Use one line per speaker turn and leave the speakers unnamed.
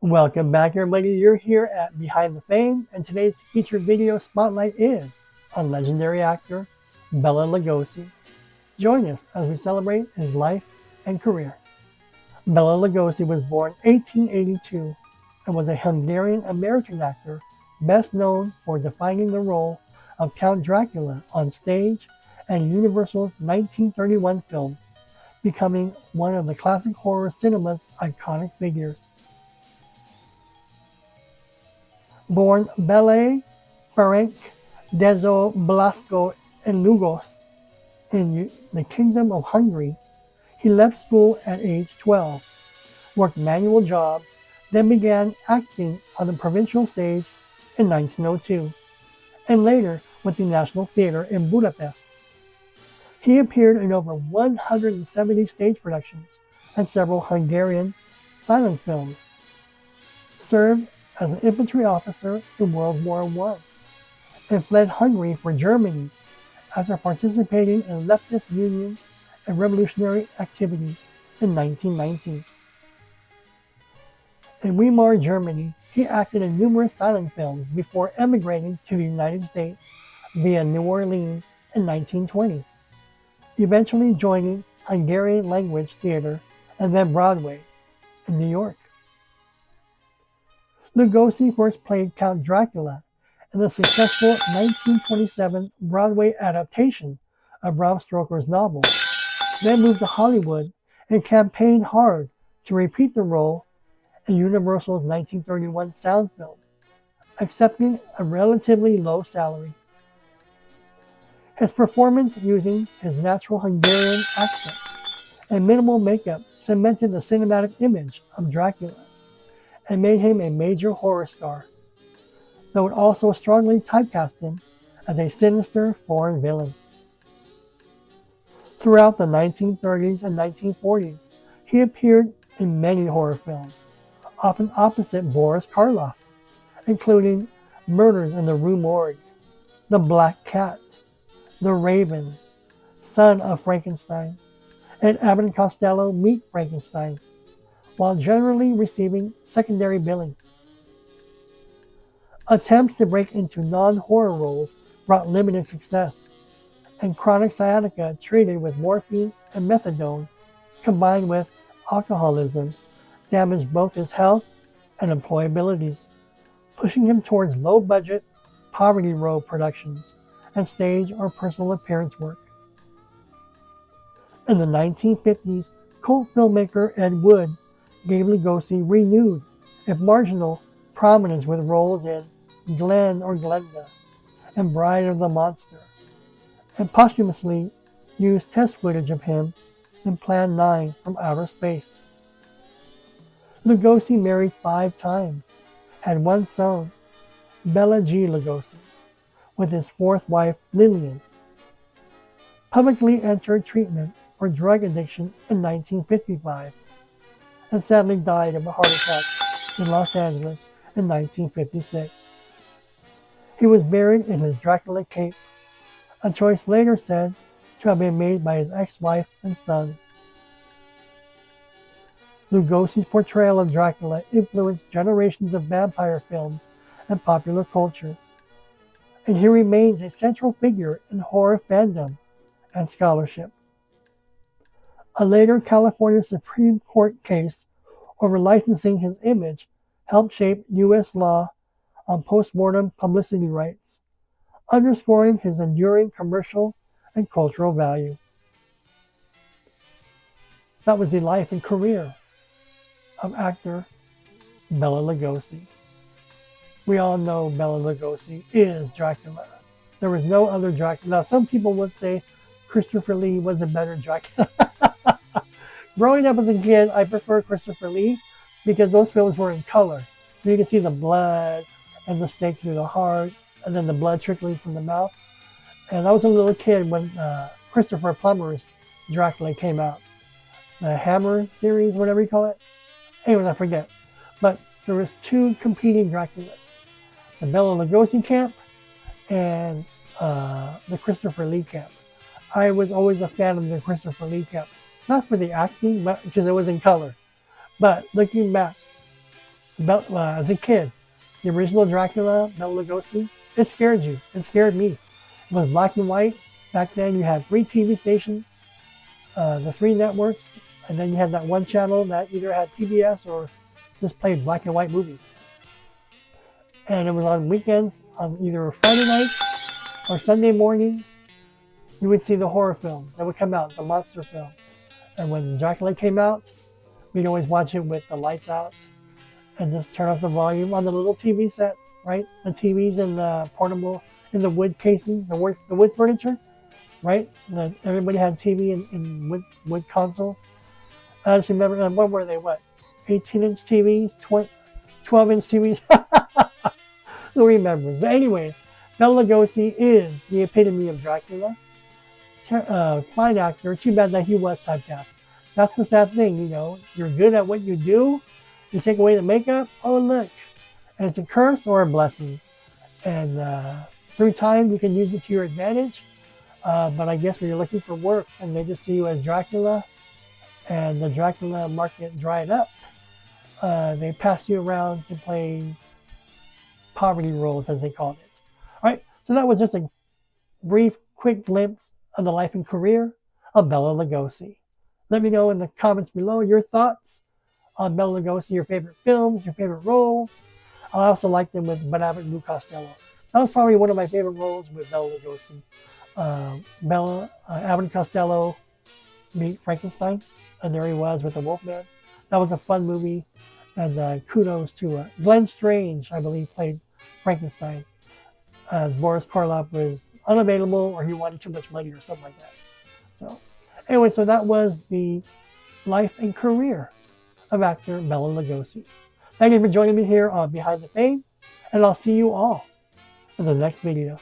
Welcome back, everybody. You're here at Behind the Fame, and today's featured video spotlight is on legendary actor Bela Lugosi. Join us as we celebrate his life and career. Bela Lugosi was born 1882 and was a Hungarian-American actor best known for defining the role of Count Dracula on stage and Universal's 1931 film, becoming one of the classic horror cinema's iconic figures. Born Bela Ferenc Dezo Blasco in Lugos in the Kingdom of Hungary, he left school at age 12, worked manual jobs, then began acting on the provincial stage in 1902, and later with the National Theatre in Budapest. He appeared in over 170 stage productions and several Hungarian silent films, served as an infantry officer in World War I, and fled Hungary for Germany after participating in leftist union and revolutionary activities in 1919. In Weimar, Germany, he acted in numerous silent films before emigrating to the United States via New Orleans in 1920, eventually joining Hungarian language theater and then Broadway in New York. Lugosi first played Count Dracula in the successful 1927 Broadway adaptation of Bram Stoker's novel, then moved to Hollywood and campaigned hard to repeat the role in Universal's 1931 sound film, accepting a relatively low salary. His performance using his natural Hungarian accent and minimal makeup cemented the cinematic image of Dracula and made him a major horror star, though it also strongly typecast him as a sinister foreign villain. Throughout the 1930s and 1940s, he appeared in many horror films, often opposite Boris Karloff, including Murders in the Rue Morgue, The Black Cat, The Raven, Son of Frankenstein, and Abbott and Costello Meet Frankenstein, while generally receiving secondary billing. Attempts to break into non-horror roles brought limited success, and chronic sciatica treated with morphine and methadone, combined with alcoholism, damaged both his health and employability, pushing him towards low-budget, poverty row productions and stage or personal appearance work. In the 1950s, cult filmmaker Ed Wood gave Lugosi renewed, if marginal, prominence with roles in Glenn or Glenda and Bride of the Monster, and posthumously used test footage of him in Plan 9 from Outer Space. Lugosi married 5 times, had 1 son, Bela G. Lugosi, with his 4th wife Lillian. Publicly entered treatment for drug addiction in 1955, and sadly died of a heart attack in Los Angeles in 1956. He was buried in his Dracula cape, a choice later said to have been made by his ex-wife and son. Lugosi's portrayal of Dracula influenced generations of vampire films and popular culture, and he remains a central figure in horror fandom and scholarship. A later California Supreme Court case over licensing his image helped shape U.S. law on post-mortem publicity rights, underscoring his enduring commercial and cultural value. That was the life and career of actor Bela Lugosi. We all know Bela Lugosi is Dracula. There was no other Dracula. Now, some people would say Christopher Lee was a better Dracula. Growing up as a kid, I prefer Christopher Lee because those films were in color. So you can see the blood and the stake through the heart, and then the blood trickling from the mouth. And I was a little kid when Christopher Plummer's Dracula came out. The Hammer series, whatever you call it. Anyways, I forget. But there was 2 competing Draculas. The Bela Lugosi camp and the Christopher Lee camp. I was always a fan of the Christopher Lee camp. Not for the acting, but because it was in color. But looking back, As a kid, the original Dracula, Bela Lugosi, it scared you. It scared me. It was black and white. Back then, you had 3 TV stations, the 3 networks, and then you had that one channel that either had PBS or just played black and white movies. And it was on weekends, on either Friday nights or Sunday mornings, you would see the horror films that would come out, the monster films. And when Dracula came out, we'd always watch it with the lights out and just turn off the volume on the little TV sets, right? The TVs in the portable, in the wood casings, the wood furniture, right? Everybody had TV in wood consoles. I just remember, what were they, 18-inch TVs, 12-inch TVs? Who remembers? But anyways, Bela Lugosi is the epitome of Dracula. Fine actor. Too bad that he was typecast. That's the sad thing, you know. You're good at what you do. You take away the makeup. Oh, look. And it's a curse or a blessing. And through time, you can use it to your advantage. But I guess when you're looking for work and they just see you as Dracula and the Dracula market dried up, they pass you around to play poverty roles, as they called it. All right, so that was just a brief, quick glimpse of the life and career of Bela Lugosi. Let me know in the comments below your thoughts on Bela Lugosi, your favorite films, your favorite roles. I also like them with Abbott and Lou Costello. That was probably one of my favorite roles with Bela Lugosi. Abbott and Costello meet Frankenstein, and there he was with the Wolfman. That was a fun movie, and kudos to Glenn Strange, I believe, played Frankenstein. Boris Karloff was unavailable, or he wanted too much money or something like that. So anyway, so that was the life and career of actor Bela Lugosi. Thank you for joining me here on Behind the Fame, and I'll see you all in the next video.